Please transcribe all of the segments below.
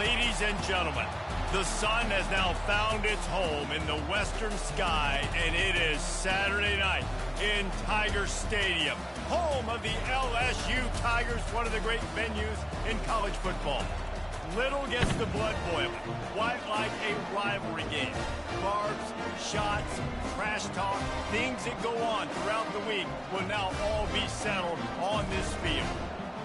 Ladies and gentlemen, the sun has now found its home in the western sky, and it is Saturday night in Tiger Stadium, home of the LSU Tigers, one of the great venues in college football. Little gets the blood boiling, quite like a rivalry game. Barbs, shots, trash talk, things that go on throughout the week will now all be settled on this field.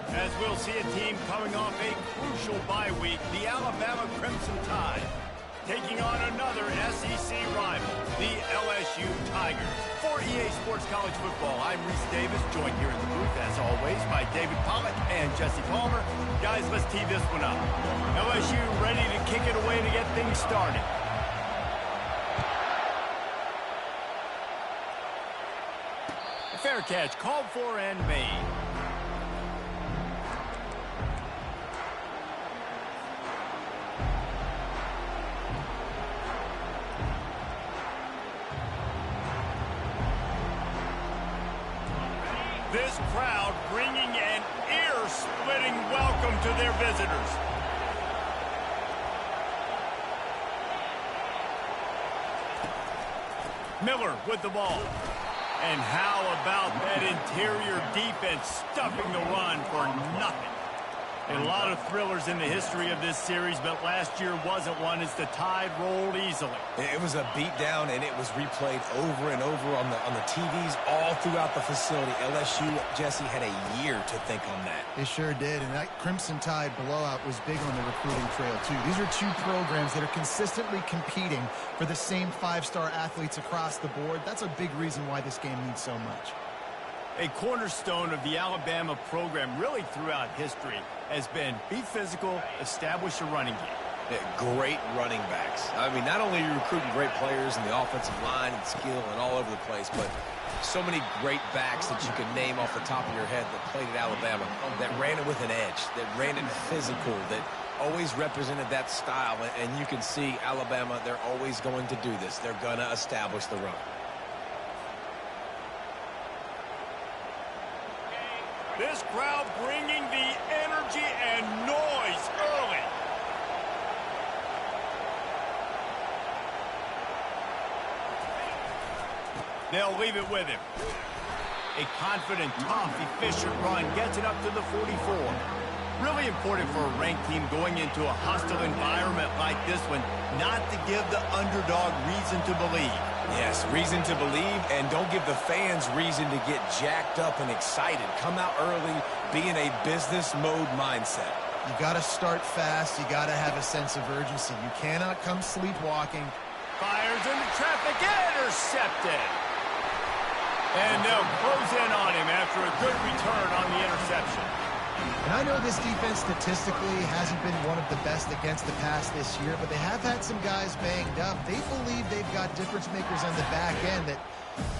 As we'll see a team coming off a crucial bye week, the Alabama Crimson Tide, taking on another SEC rival, the LSU Tigers. For EA Sports College Football, I'm Reese Davis, joined here in the booth, as always, by David Pollack and Jesse Palmer. Guys, let's tee this one up. LSU ready to kick it away to get things started. Fair catch, called for and made. This crowd bringing an ear-splitting welcome to their visitors. Miller with the ball. And how about that interior defense stuffing the run for nothing? A lot of thrillers in the history of this series, but last year wasn't one as the Tide rolled easily. It was a beatdown, and it was replayed over and over on the TVs all throughout the facility. LSU, Jesse, had a year to think on that. They sure did, and that Crimson Tide blowout was big on the recruiting trail, too. These are two programs that are consistently competing for the same five-star athletes across the board. That's a big reason why this game means so much. A cornerstone of the Alabama program really throughout history has been be physical, establish a running game. Yeah, great running backs. I mean, not only are you recruiting great players in the offensive line and skill and all over the place, but so many great backs that you can name off the top of your head that played at Alabama, that ran it with an edge, that ran it physical, that always represented that style. And you can see Alabama, they're always going to do this. They're going to establish the run. This crowd bringing the energy and noise early. They'll leave it with him. A confident, tough, efficient run gets it up to the 44. Really important for a ranked team going into a hostile environment like this one, not to give the underdog reason to believe. Yes, reason to believe, and don't give the fans reason to get jacked up and excited. Come out early, be in a business mode mindset. You got to start fast. You got to have a sense of urgency. You cannot come sleepwalking. Fires into traffic, intercepted. And they'll close in on him after a good return on the interception. And I know this defense statistically hasn't been one of the best against the pass this year, but they have had some guys banged up. They believe they've got difference makers on the back end that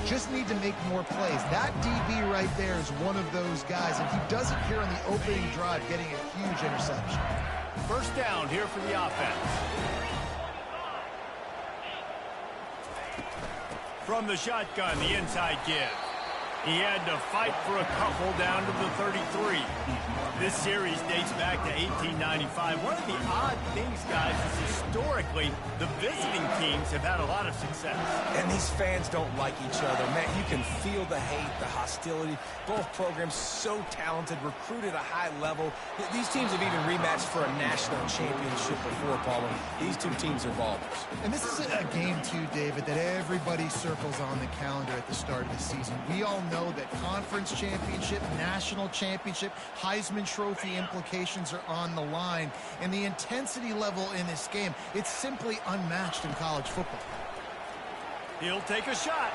just need to make more plays. That DB right there is one of those guys, and he does it here on the opening drive, getting a huge interception. First down here for the offense. From the shotgun, the inside give. He had to fight for a couple down to the 33. This series dates back to 1895. One of the odd things, guys, is historically the visiting teams have had a lot of success. And these fans don't like each other. Man, you can feel the hate, the hostility. Both programs so talented, recruited at a high level. These teams have even rematched for a national championship before, Palmer. These two teams are ballers. And this is a game, too, David, that everybody circles on the calendar at the start of the season. We all know that conference championship, national championship, Heisman Trophy implications are on the line. And the intensity level in this game, it's simply unmatched in college football. He'll take a shot.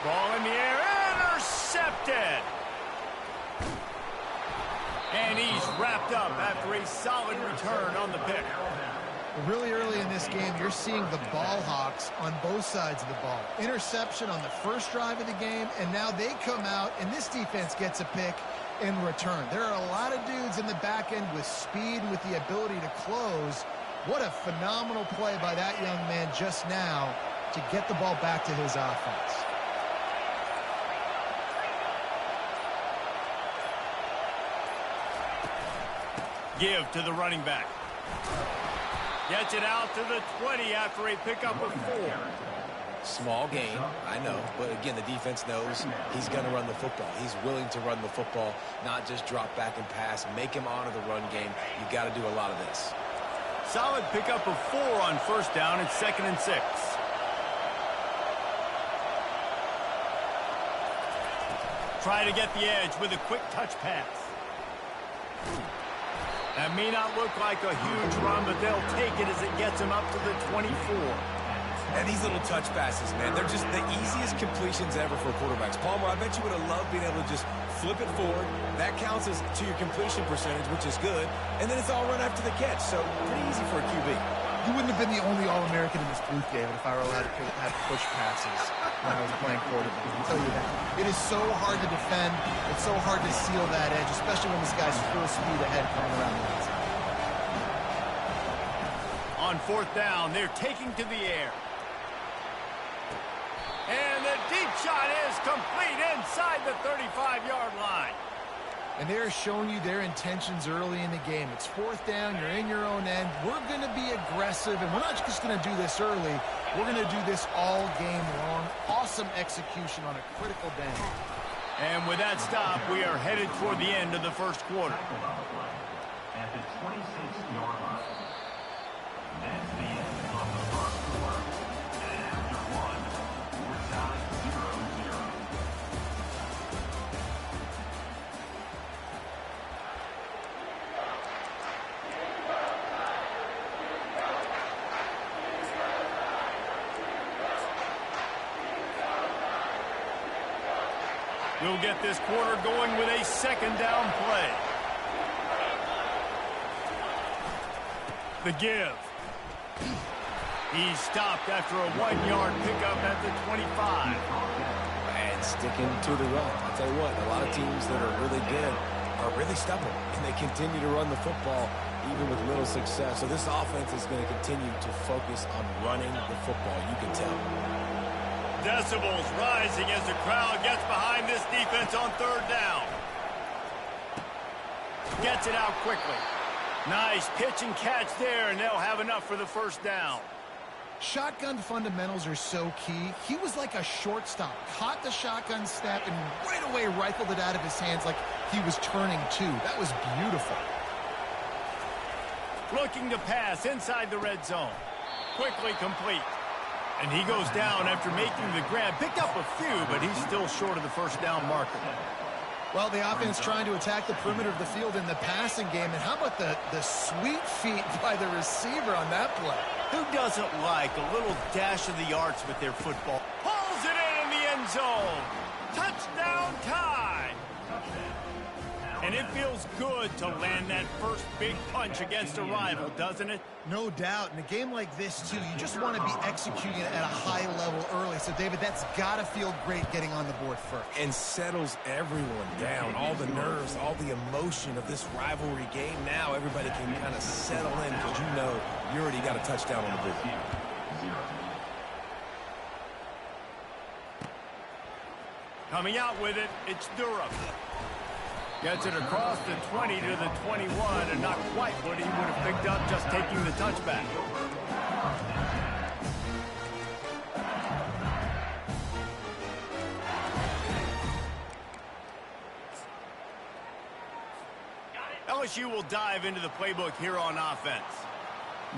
Ball in the air, intercepted. And he's wrapped up after a solid return on the pick. Really early in this game, you're seeing the ball hawks on both sides of the ball. Interception on the first drive of the game, and now they come out, and this defense gets a pick in return. There are a lot of dudes in the back end with speed and with the ability to close. What a phenomenal play by that young man just now to get the ball back to his offense. Give to the running back. Gets it out to the 20 after a pickup of 4. Small gain, I know, but again, the defense knows he's going to run the football. He's willing to run the football, not just drop back and pass, make him honor the run game. You got to do a lot of this. Solid pickup of 4 on first down. It's 2nd and 6. Try to get the edge with a quick touch pass. That may not look like a huge run, but they'll take it as it gets him up to the 24. And these little touch passes, man, they're just the easiest completions ever for quarterbacks. Palmer, I bet you would have loved being able to just flip it forward. That counts as to your completion percentage, which is good. And then it's all run after the catch, so pretty easy for a QB. You wouldn't have been the only All-American in this booth, David, if I were allowed to have push passes when I was playing quarterback. I'll tell you that. It is so hard to defend. It's so hard to seal that edge, especially when this guy's full speed ahead coming around the outside. On 4th down, they're taking to the air. And the deep shot is complete inside the 35-yard line. And they're showing you their intentions early in the game. It's 4th down. You're in your own end. We're going to be aggressive, and we're not just going to do this early. We're going to do this all game long. Awesome execution on a critical down. And with that stop, we are headed toward the end of the first quarter. At the 26-yard line. That's the end of the first quarter. And after one, we're tied 0-0. We'll get this quarter going with a 2nd down play. The give. He's stopped after a 1-yard pickup at the 25. And sticking to the run. I'll tell you what, a lot of teams that are really good are really stubborn, and they continue to run the football even with little success. So this offense is going to continue to focus on running the football. You can tell. Decibels rising as the crowd gets behind this defense on 3rd down. Gets it out quickly. Nice pitch and catch there, and they'll have enough for the 1st down. Shotgun fundamentals are so key. He was like a shortstop. Caught the shotgun snap and right away rifled it out of his hands like he was turning two. That was beautiful. Looking to pass inside the red zone. Quickly complete. And he goes down after making the grab. Picked up a few, but he's still short of the 1st down marker. Well, the offense trying to attack the perimeter of the field in the passing game. And how about the sweet feet by the receiver on that play? Who doesn't like a little dash of the arts with their football? Pulls it in the end zone. Touchdown tie. And it feels good to land that first big punch against a rival, doesn't it? No doubt. In a game like this, too, you just want to be executing at a high level early. So, David, that's got to feel great getting on the board first. And settles everyone down. All the nerves, all the emotion of this rivalry game. Now everybody can kind of settle in because you know you already got a touchdown on the board. Coming out with it, it's Durham. Gets it across the 20 to the 21, and not quite what he would have picked up just taking the touchback. LSU will dive into the playbook here on offense.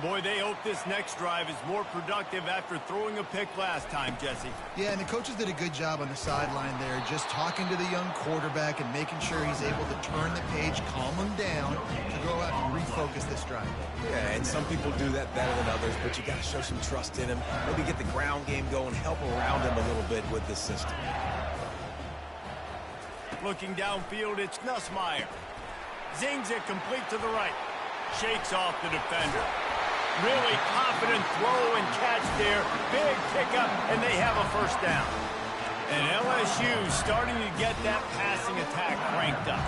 Boy, they hope this next drive is more productive after throwing a pick last time, Jesse. Yeah, and the coaches did a good job on the sideline there, just talking to the young quarterback and making sure he's able to turn the page, calm him down, to go out and refocus this drive. Yeah, and some people do that better than others, but you got to show some trust in him. Maybe get the ground game going, help around him a little bit with this system. Looking downfield, it's Nussmeier. Zings it complete to the right. Shakes off the defender. Really confident throw and catch there. Big pickup, and they have a 1st down. And LSU starting to get that passing attack cranked up.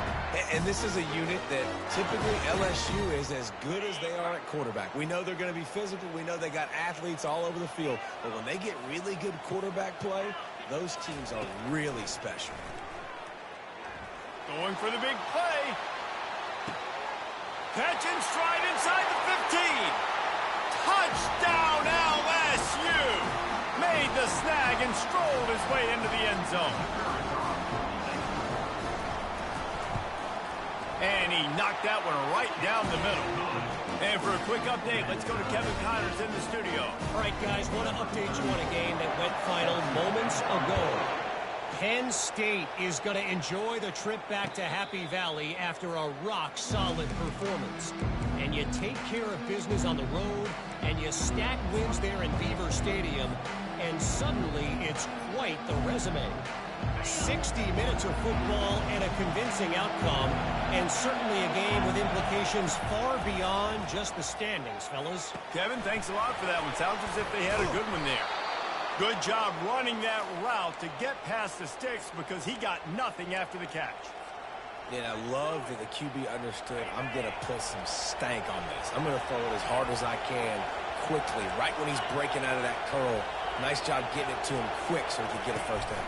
And this is a unit that typically LSU is as good as they are at quarterback. We know they're going to be physical. We know they got athletes all over the field. But when they get really good quarterback play, those teams are really special. Going for the big play. Catching stride inside the 15. Touchdown LSU. Made the snag and strolled his way into the end zone. And he knocked that one right down the middle. And for a quick update, let's go to Kevin Connors in the studio. All right, guys, want to update you on a game that went final moments ago. Penn State is going to enjoy the trip back to Happy Valley after a rock-solid performance. And you take care of business on the road, and you stack wins there in Beaver Stadium, and suddenly it's quite the resume. 60 minutes of football and a convincing outcome, and certainly a game with implications far beyond just the standings, fellas. Kevin, thanks a lot for that one. Sounds as if they had a good one there. Good job running that route to get past the sticks because he got nothing after the catch. And I love that the QB understood, I'm going to put some stank on this. I'm going to throw it as hard as I can quickly, right when he's breaking out of that curl. Nice job getting it to him quick so he could get a first down.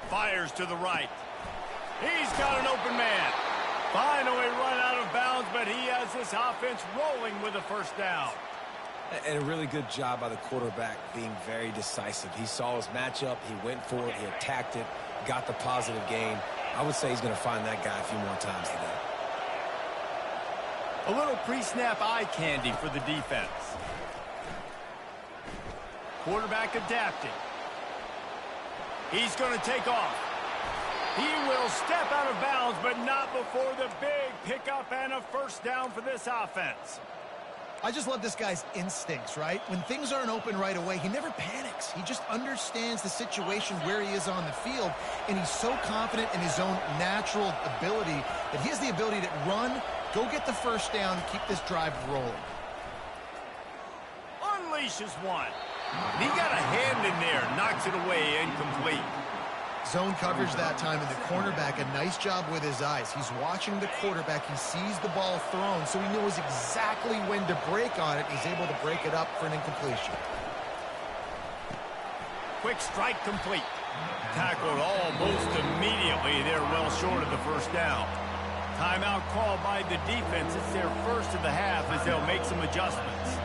Fires to the right. He's got an open man. Finally run out of bounds, but he has this offense rolling with a first down. And a really good job by the quarterback being very decisive. He saw his matchup, he went for it, he attacked it, got the positive gain. I would say he's going to find that guy a few more times today. A little pre-snap eye candy for the defense. Quarterback adapting. He's going to take off. He will step out of bounds, but not before the big pickup and a first down for this offense. I just love this guy's instincts, right? When things aren't open right away, he never panics. He just understands the situation where he is on the field, and he's so confident in his own natural ability that he has the ability to run, go get the first down, and keep this drive rolling. Unleashes one. He got a hand in there, knocks it away, incomplete. Zone coverage that time, and the cornerback, a nice job with his eyes. He's watching the quarterback. He sees the ball thrown, so he knows exactly when to break on it. He's able to break it up for an incompletion. Quick strike complete. Tackled almost immediately. They're well short of the first down. Timeout called by the defense. It's their first of the half as they'll make some adjustments.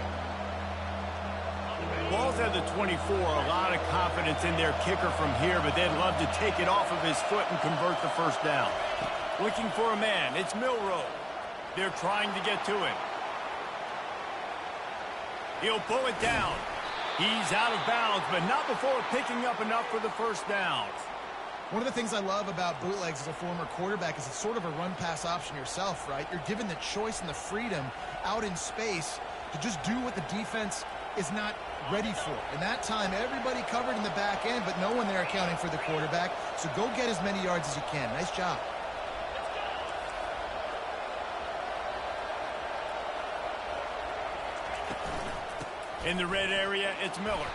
Ball's at the 24, a lot of confidence in their kicker from here, but they'd love to take it off of his foot and convert the first down. Looking for a man, it's Milroe. They're trying to get to him. He'll pull it down. He's out of bounds, but not before picking up enough for the first down. One of the things I love about bootlegs as a former quarterback is it's sort of a run-pass option yourself, right? You're given the choice and the freedom out in space to just do what the defense is not ready for. In that time, everybody covered in the back end, but no one there accounting for the quarterback. So go get as many yards as you can. Nice job. In the red area, it's Miller.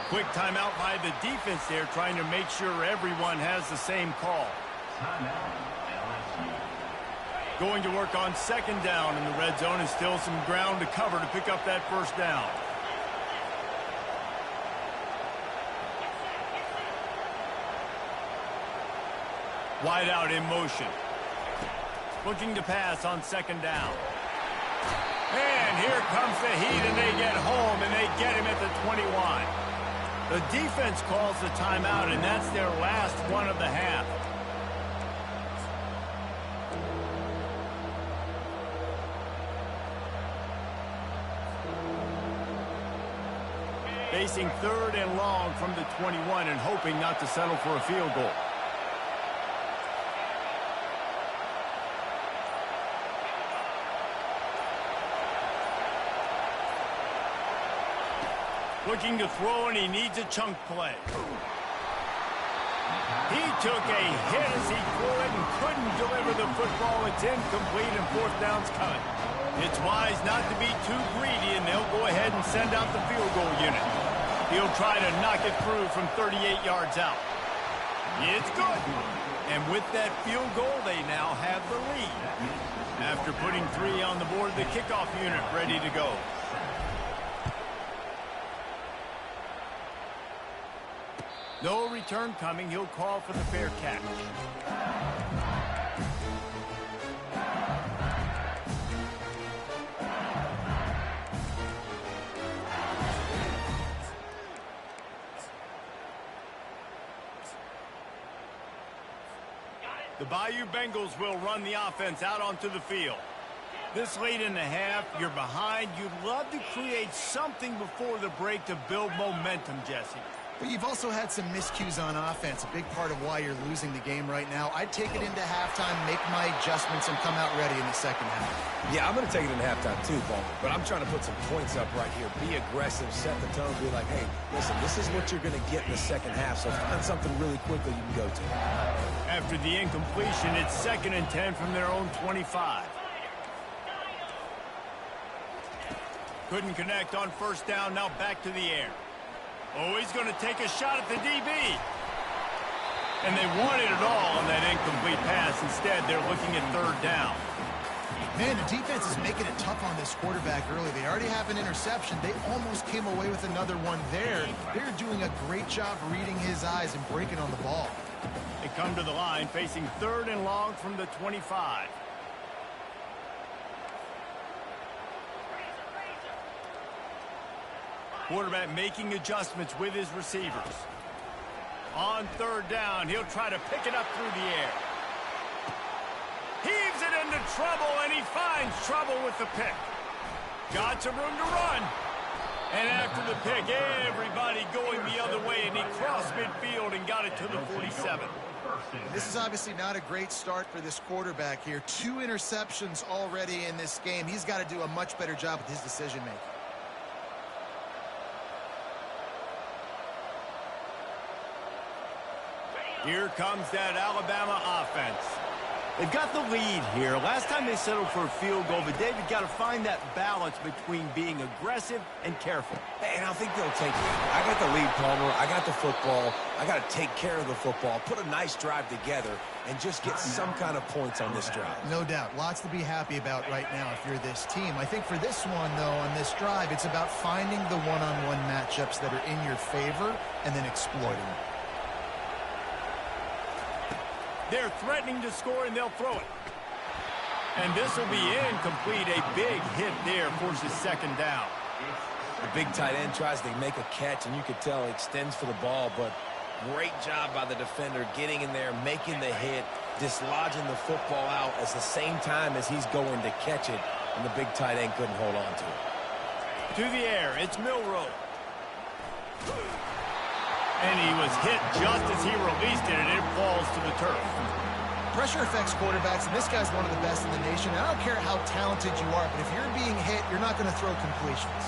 Quick timeout by the defense there, trying to make sure everyone has the same call. Going to work on second down in the red zone, and still some ground to cover to pick up that first down. Wide out in motion. Looking to pass on second down. And here comes the heat, and they get home, and they get him at the 21. The defense calls the timeout, and that's their last one of the half. Facing third and long from the 21 and hoping not to settle for a field goal. Looking to throw, and he needs a chunk play. He took a hit as he threw it and couldn't deliver the football. It's incomplete, and fourth down's coming. It's wise not to be too greedy, and they'll go ahead and send out the field goal unit. He'll try to knock it through from 38 yards out. It's good. And with that field goal, they now have the lead. After putting 3 on the board, the kickoff unit ready to go. No return coming. He'll call for the fair catch. The Bayou Bengals will run the offense out onto the field. This late in the half, you're behind. You'd love to create something before the break to build momentum, Jesse. But you've also had some miscues on offense, a big part of why you're losing the game right now. I'd take it into halftime, make my adjustments, and come out ready in the second half. Yeah, I'm going to take it in halftime too, Bowman. But I'm trying to put some points up right here. Be aggressive, set the tone, be like, hey, listen, this is what you're going to get in the second half, so find something really quickly you can go to. After the incompletion, it's 2nd and 10 from their own 25. Couldn't connect on first down, now back to the air. Oh, he's going to take a shot at the DB. And they wanted it all on that incomplete pass. Instead, they're looking at 3rd down. Man, the defense is making it tough on this quarterback early. They already have an interception. They almost came away with another one there. They're doing a great job reading his eyes and breaking on the ball. They come to the line facing 3rd and long from the 25. Quarterback making adjustments with his receivers. On 3rd down, he'll try to pick it up through the air. Heaves it into trouble, and he finds trouble with the pick. Got some room to run. And after the pick, everybody going the other way, and he crossed midfield and got it to the 47. This is obviously not a great start for this quarterback here. 2 interceptions already in this game. He's got to do a much better job with his decision-making. Here comes that Alabama offense. They've got the lead here. Last time they settled for a field goal, but David got to find that balance between being aggressive and careful. Hey, and I think they'll take it. I got the lead, Palmer. I got the football. I got to take care of the football, put a nice drive together, and just get some kind of points on this drive. No doubt. Lots to be happy about right now if you're this team. I think for this one, though, on this drive, it's about finding the one-on-one matchups that are in your favor and then exploiting them. They're threatening to score, and they'll throw it. And this will be incomplete. A big hit there forces 2nd down. The big tight end tries to make a catch, and you could tell he extends for the ball, but great job by the defender getting in there, making the hit, dislodging the football out at the same time as he's going to catch it, and the big tight end couldn't hold on to it. To the air, it's Milroe. And he was hit just as he released it, and it falls to the turf. Pressure affects quarterbacks, and this guy's one of the best in the nation. I don't care how talented you are, but if you're being hit, you're not going to throw completions.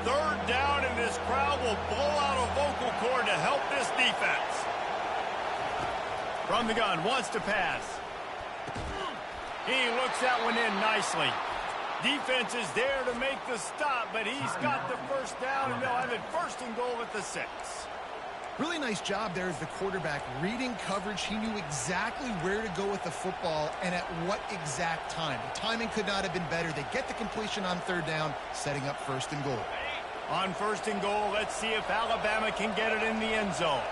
Third down, and this crowd will blow out a vocal cord to help this defense. From the gun, wants to pass. He looks that one in nicely. Defense is there to make the stop, but he's got the first down, and they'll have it 1st and goal at the 6. Really nice job there as the quarterback. Reading coverage, he knew exactly where to go with the football and at what exact time. The timing could not have been better. They get the completion on 3rd down, setting up 1st and goal. On 1st and goal, let's see if Alabama can get it in the end zone.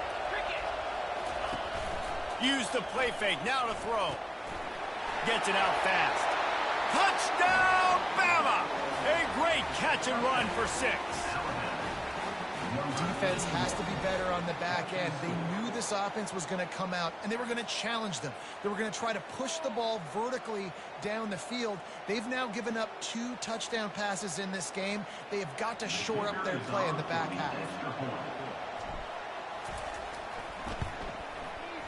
Use the play fake, now to throw. Gets it out fast. Touchdown, Bama! A great catch and run for 6. Defense has to be better on the back end. They knew this offense was going to come out, and they were going to challenge them. They were going to try to push the ball vertically down the field. They've now given up 2 touchdown passes in this game. They have got to shore up their play in the back half.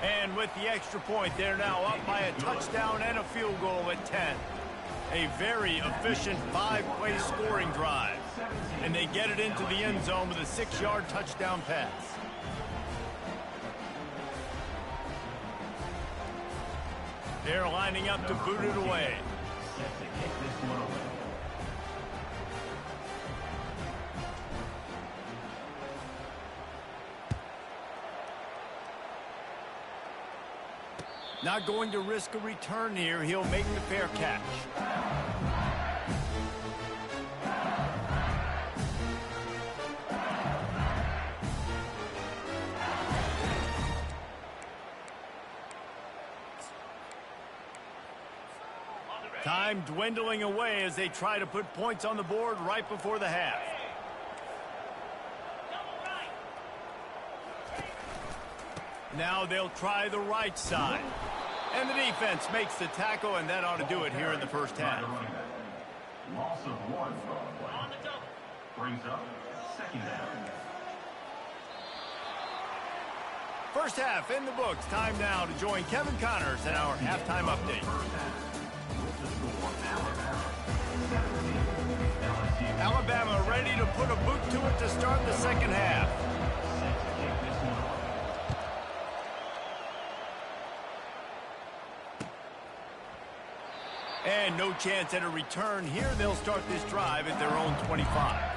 And with the extra point, they're now up by a touchdown and a field goal at 10. A very efficient 5-play scoring drive. And they get it into the end zone with a 6-yard touchdown pass. They're lining up to boot it away. Not going to risk a return here. He'll make the fair catch. Time dwindling away as they try to put points on the board right before the half. Now they'll try the right side. And the defense makes the tackle, and that ought to do it here in the first half. Loss of 1 brings up second down. First half in the books. Time now to join Kevin Connors in our halftime update. Alabama ready to put a boot to it to start the second half. And no chance at a return here. They'll start this drive at their own 25.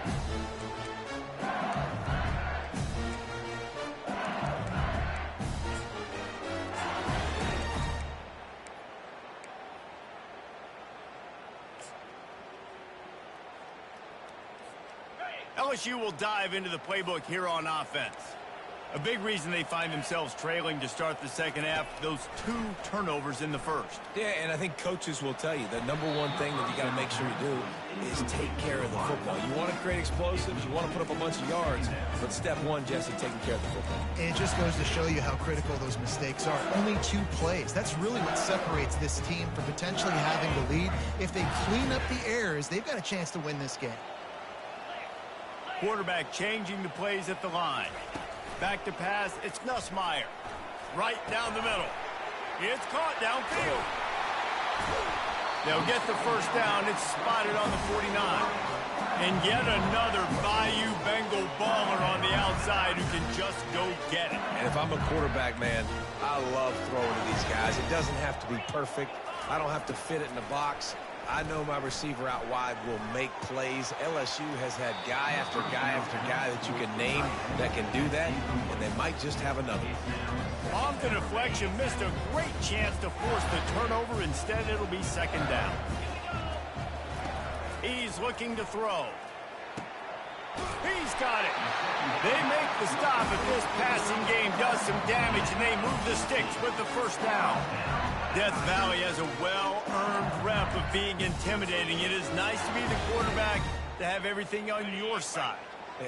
LSU will dive into the playbook here on offense. A big reason they find themselves trailing to start the second half, those 2 turnovers in the first. Yeah, and I think coaches will tell you the number one thing that you got to make sure you do is take care of the football. You want to create explosives, you want to put up a bunch of yards, but step one, Jesse, taking care of the football. And it just goes to show you how critical those mistakes are. Only 2 plays. That's really what separates this team from potentially having the lead. If they clean up the errors, they've got a chance to win this game. Quarterback changing the plays at the line. Back to pass, it's Nussmeier. Right down the middle. It's caught downfield. They'll get the first down. It's spotted on the 49. And yet another Bayou Bengal baller on the outside who can just go get it. And if I'm a quarterback, man, I love throwing to these guys. It doesn't have to be perfect. I don't have to fit it in the box. I know my receiver out wide will make plays. LSU has had guy after guy after guy that you can name that can do that, and they might just have another. Off the deflection, missed a great chance to force the turnover. Instead, it'll be second down. He's looking to throw. He's got it. They make the stop, but this passing game does some damage, and they move the sticks with the first down. Death Valley has a well-earned rep of being intimidating. It is nice to be the quarterback, to have everything on your side.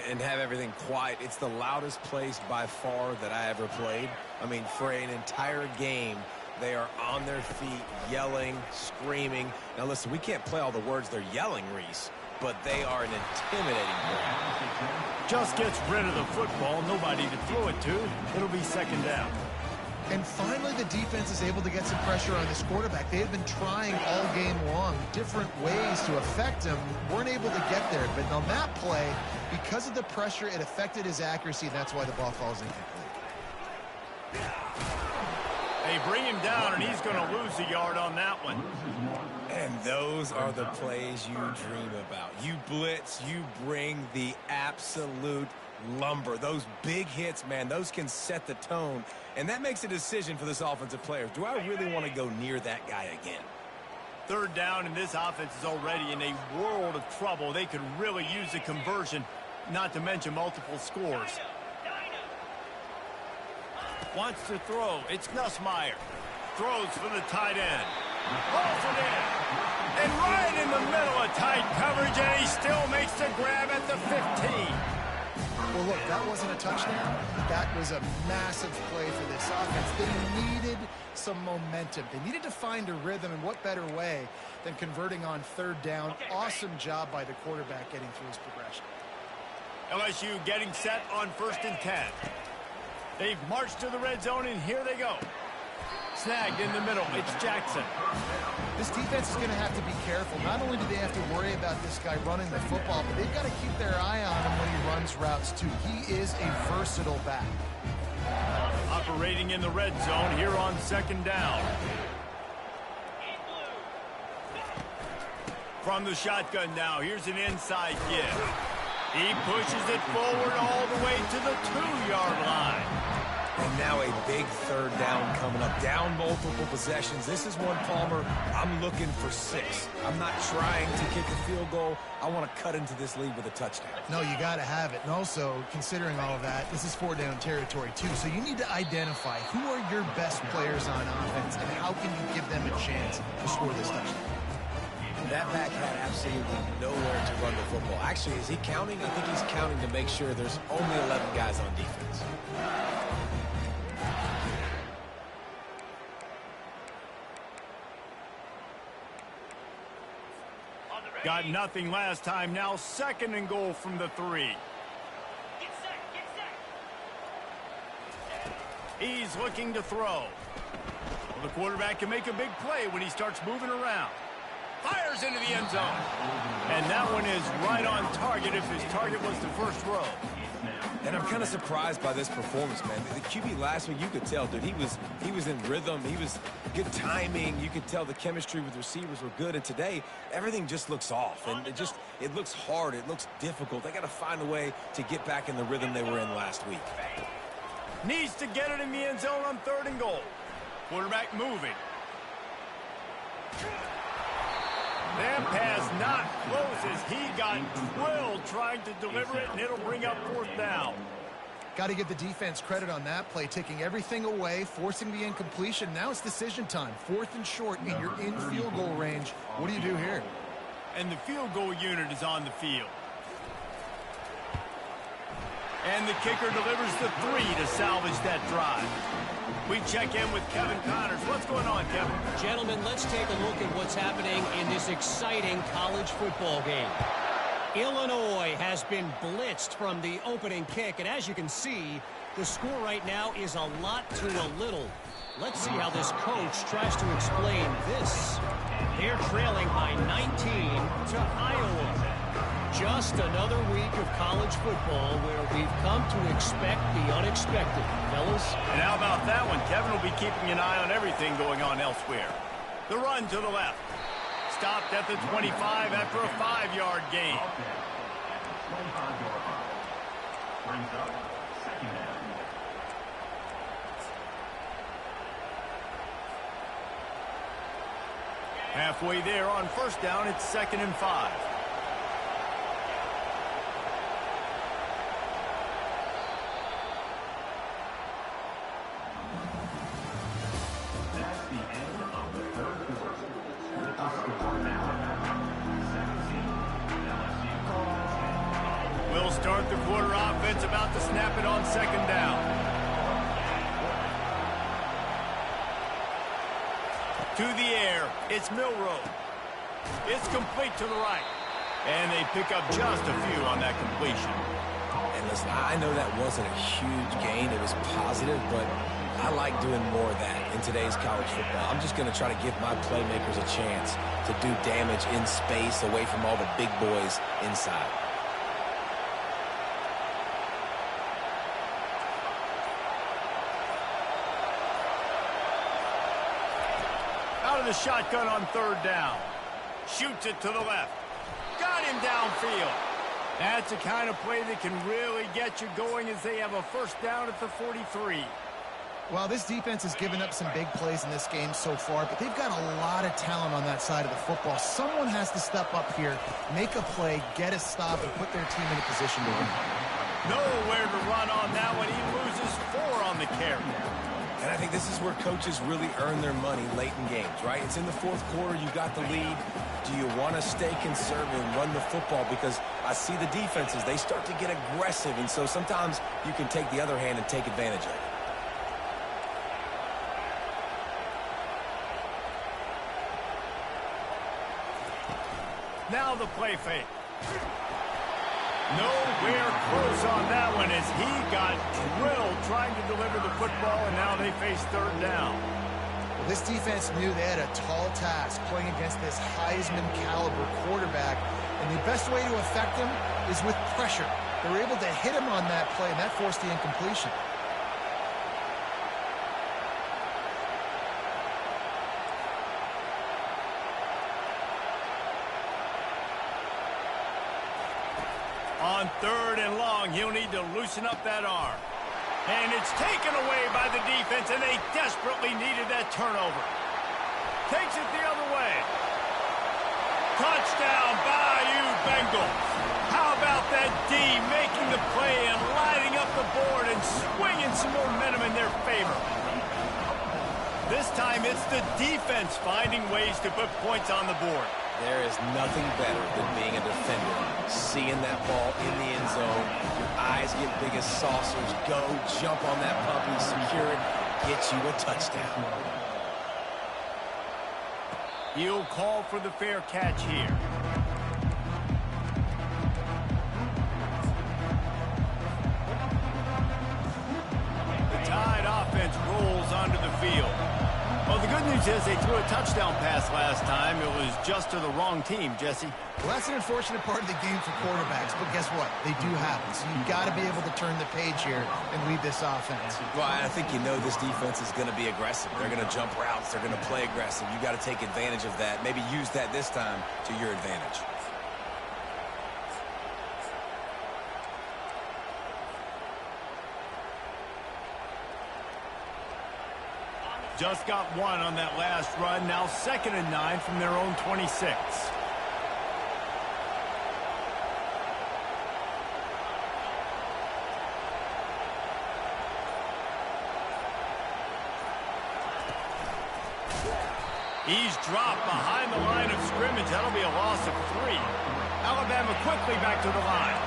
And have everything quiet. It's the loudest place by far that I ever played. I mean, for an entire game, they are on their feet, yelling, screaming. Now, listen, we can't play all the words they're yelling, Reese, but they are an intimidating crowd. Just gets rid of the football, nobody to throw it to. It'll be second down. And finally, the defense is able to get some pressure on this quarterback. They have been trying all game long different ways to affect him. Weren't able to get there. But on that play, because of the pressure, it affected his accuracy, and that's why the ball falls incomplete. They bring him down, and he's going to lose a yard on that one. And those are the plays you dream about. You blitz, you bring the absolute lumber. Those big hits, man, those can set the tone. And that makes a decision for this offensive player. Do I really want to go near that guy again? Third down, and this offense is already in a world of trouble. They could really use a conversion, not to mention multiple scores. Wants to throw. It's Nussmeier. Throws for the tight end. Pulls it in. And right in the middle of tight coverage, and he still makes the grab at the 15. Well, look, that wasn't a touchdown. That was a massive play for this offense. They needed some momentum. They needed to find a rhythm, and what better way than converting on third down. Awesome job by the quarterback getting through his progression. LSU getting set on 1st and 10. They've marched to the red zone, and here they go. Snagged in the middle. It's Jackson. This defense is going to have to be careful. Not only do they have to worry about this guy running the football, but they've got to keep their eye on him when he runs routes, too. He is a versatile back. Operating in the red zone here on second down. From the shotgun now, here's an inside give. He pushes it forward all the way to the 2-yard line. And now a big third down coming up. Down multiple possessions. This is one, Palmer, I'm looking for 6. I'm not trying to kick a field goal. I want to cut into this lead with a touchdown. No, you got to have it. And also, considering all of that, this is 4-down territory, too. So you need to identify who are your best players on offense and how can you give them a chance to score this touchdown. That back had absolutely nowhere to run the football. Actually, is he counting? I think he's counting to make sure there's only 11 guys on defense. Got nothing last time. Now 2nd and goal from the 3. He's looking to throw. Well, the quarterback can make a big play when he starts moving around. Fires into the end zone. And that one is right on target if his target was the first row. And I'm kind of surprised by this performance, man. The QB last week, you could tell, dude, he was in rhythm. He was good timing. You could tell the chemistry with receivers were good. And today, everything just looks off. And it looks hard. It looks difficult. They got to find a way to get back in the rhythm they were in last week. Needs to get it in the end zone on 3rd and goal. Quarterback moving. That pass not close as he got drilled trying to deliver it, and it'll bring up 4th down. Got to give the defense credit on that play, taking everything away, forcing the incompletion. Now it's decision time. 4th and short, and you're in field goal range. What do you do here? And the field goal unit is on the field. And the kicker delivers the 3 to salvage that drive. We check in with Kevin Connors. What's going on, Kevin? Gentlemen, let's take a look at what's happening in this exciting college football game. Illinois has been blitzed from the opening kick, and as you can see, the score right now is a lot to a little. Let's see how this coach tries to explain this. They're trailing by 19 to Iowa. Just another week of college football where we've come to expect the unexpected, fellas. And how about that one? Kevin will be keeping an eye on everything going on elsewhere. The run to the left. Stopped at the 25 after a 5-yard gain. Brings up 2nd down. Halfway there on 1st down, it's 2nd and 5. We'll start the quarter offense, about to snap it on 2nd down. To the air, it's Milroe. It's complete to the right. And they pick up just a few on that completion. And listen, I know that wasn't a huge gain. It was positive, but I like doing more of that in today's college football. I'm just going to try to give my playmakers a chance to do damage in space away from all the big boys inside. Out of the shotgun on 3rd down. Shoots it to the left. Got him downfield. That's the kind of play that can really get you going as they have a 1st down at the 43. Well, this defense has given up some big plays in this game so far, but they've got a lot of talent on that side of the football. Someone has to step up here, make a play, get a stop, and put their team in a position to win. Nowhere to run on that one. He loses 4 on the carry. And I think this is where coaches really earn their money late in games, right? It's in the 4th quarter. You got the lead. Do you want to stay conservative and run the football? Because I see the defenses, they start to get aggressive, and so sometimes you can take the other hand and take advantage of it. Now the play fake. Nowhere close on that one as he got drilled trying to deliver the football, and now they face 3rd down. Well, this defense knew they had a tall task playing against this Heisman caliber quarterback, and the best way to affect him is with pressure. They were able to hit him on that play, and that forced the incompletion. On 3rd and long, he'll need to loosen up that arm. And it's taken away by the defense, and they desperately needed that turnover. Takes it the other way. Touchdown, Bayou Bengals. How about that D making the play and lighting up the board and swinging some momentum in their favor. This time it's the defense finding ways to put points on the board. There is nothing better than being a defender. Seeing that ball in the end zone, your eyes get big as saucers. Go, jump on that puppy, secure it, get you a touchdown. He'll call for the fair catch here. The Tide offense rolls onto the field. Well, the good news is they threw a touchdown pass last time. It was just to the wrong team, Jesse. Well, that's an unfortunate part of the game for quarterbacks, but guess what? They do happen. So you've got to be able to turn the page here and lead this offense. Well, I think you know this defense is going to be aggressive. They're going to jump routes. They're going to play aggressive. You got to take advantage of that. Maybe use that this time to your advantage. Just got one on that last run. Now 2nd and 9 from their own 26. He's dropped behind the line of scrimmage. That'll be a loss of 3. Alabama quickly back to the line.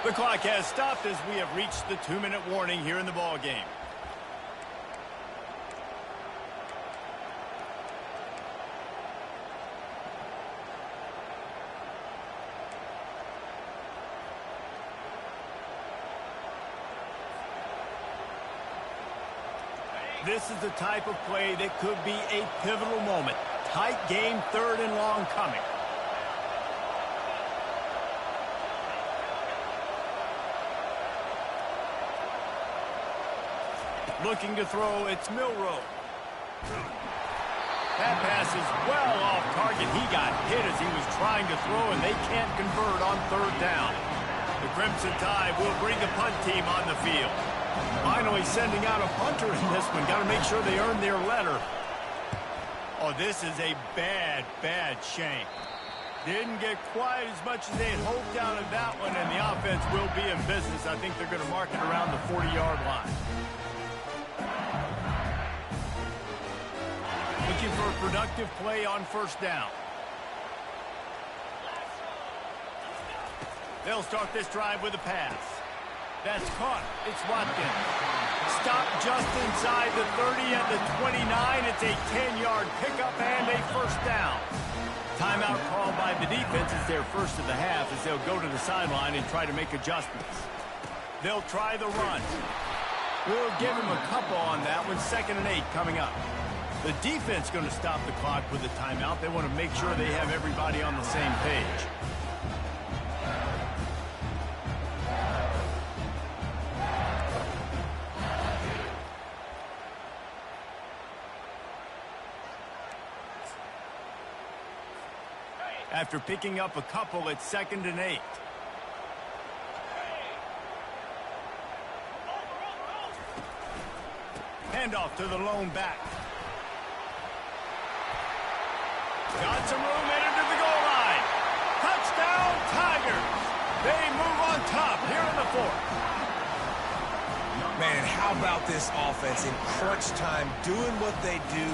The clock has stopped as we have reached the 2-minute warning here in the ball game. This is the type of play that could be a pivotal moment. Tight game, 3rd and long coming. Looking to throw, it's Milroe. That pass is well off target. He got hit as he was trying to throw, and they can't convert on 3rd down. The Crimson Tide will bring the punt team on the field. Finally sending out a punter in this one. Got to make sure they earn their letter. Oh, this is a bad, bad shame. Didn't get quite as much as they had hoped out of that one, and the offense will be in business. I think they're going to mark it around the 40-yard line. Looking for a productive play on 1st down. They'll start this drive with a pass. That's caught. It's Watkins. Stopped just inside the 30 at the 29. It's a 10-yard pickup and a 1st down. Timeout called by the defense is their first of the half as they'll go to the sideline and try to make adjustments. They'll try the run. We'll give them a couple on that one. 2nd and 8 coming up. The defense going to stop the clock with a timeout. They want to make sure they have everybody on the same page. After picking up a couple, it's 2nd and 8. Handoff to the lone back. Got some room in into the goal line. Touchdown, Tigers. They move on top here in the 4th. Man, how about this offense in crunch time, doing what they do,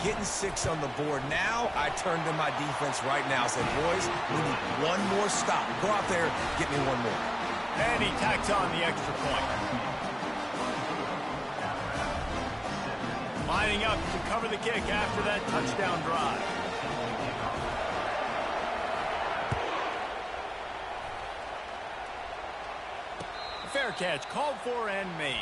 getting 6 on the board. Now I turn to my defense right now and say, boys, we need one more stop. Go out there, get me one more. And he tacks on the extra point. Lining up to cover the kick after that touchdown drive. Fair catch called for and made.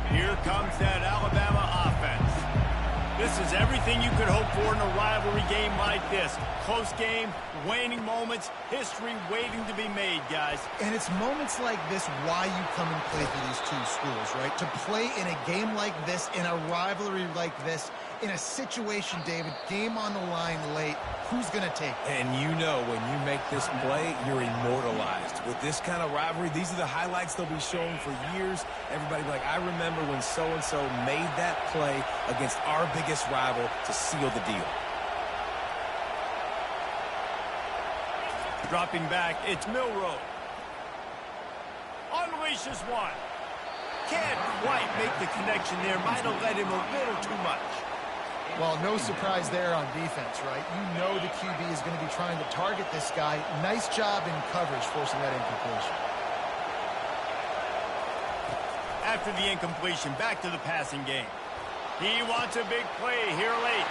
Here comes that Alabama offense. This is everything you could hope for in a rivalry game like this. Close game, waning moments, history waiting to be made, guys. And it's moments like this why you come and play for these two schools, right? To play in a game like this, in a rivalry like this, in a situation, David, game on the line late, who's going to take it? And you know when you make this play, you're immortalized. With this kind of rivalry, these are the highlights they'll be showing for years. Everybody will be like, I remember when so-and-so made that play against our biggest rival to seal the deal. Dropping back, it's Milroe. Unleashes one. Can't quite make the connection there. Might have led him a little too much. Well, no surprise there on defense, right? You know the QB is going to be trying to target this guy. Nice job in coverage, forcing that incompletion. After the incompletion, back to the passing game. He wants a big play here late.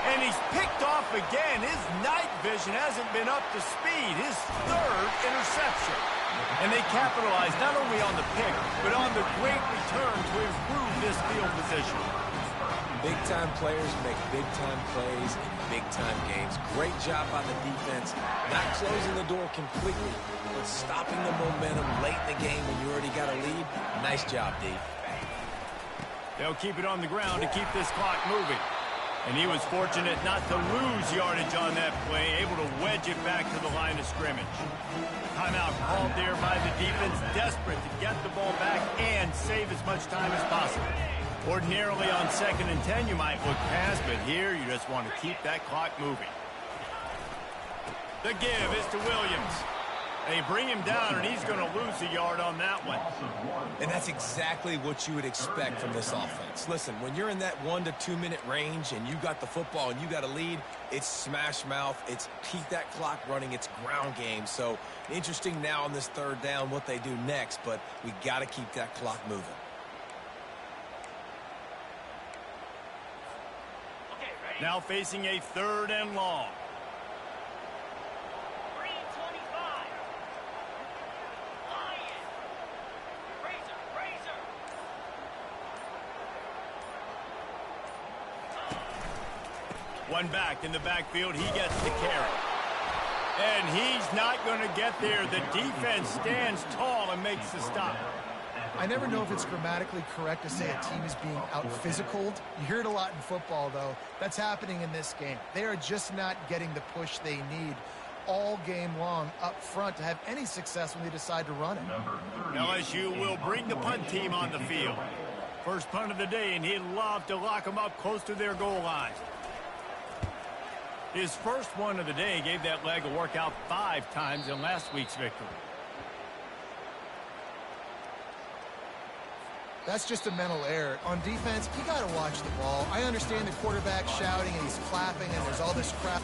And he's picked off again. His night vision hasn't been up to speed. His third interception. And they capitalize not only on the pick, but on the great return to improve this field position. Big-time players make big-time plays in big-time games. Great job by the defense. Not closing the door completely, but stopping the momentum late in the game when you already got a lead. Nice job, D. They'll keep it on the ground to keep this clock moving. And he was fortunate not to lose yardage on that play, able to wedge it back to the line of scrimmage. Timeout called there by the defense, desperate to get the ball back and save as much time as possible. Ordinarily on 2nd and 10, you might look past, but here you just want to keep that clock moving. The give is to Williams. They bring him down, and he's going to lose a yard on that one. And that's exactly what you would expect from this offense. Listen, when you're in that 1 to 2 minute range and you got the football and you got a lead, it's smash mouth. It's keep that clock running. It's ground game. So interesting now on this 3rd down what they do next, but we got to keep that clock moving. Now facing a 3rd and long. 3:25. Lion. Razor. One back in the backfield. He gets the carry. And he's not going to get there. The defense stands tall and makes the stop. I never know if it's grammatically correct to say a team is being out-physicaled. You hear it a lot in football, though. That's happening in this game. They are just not getting the push they need all game long up front to have any success when they decide to run it. LSU will bring the punt team on the field. First punt of the day, and he'd love to lock them up close to their goal line. His first one of the day gave that leg a workout 5 times in last week's victory. That's just a mental error. On defense, you got to watch the ball. I understand the quarterback shouting and he's clapping and there's all this crap.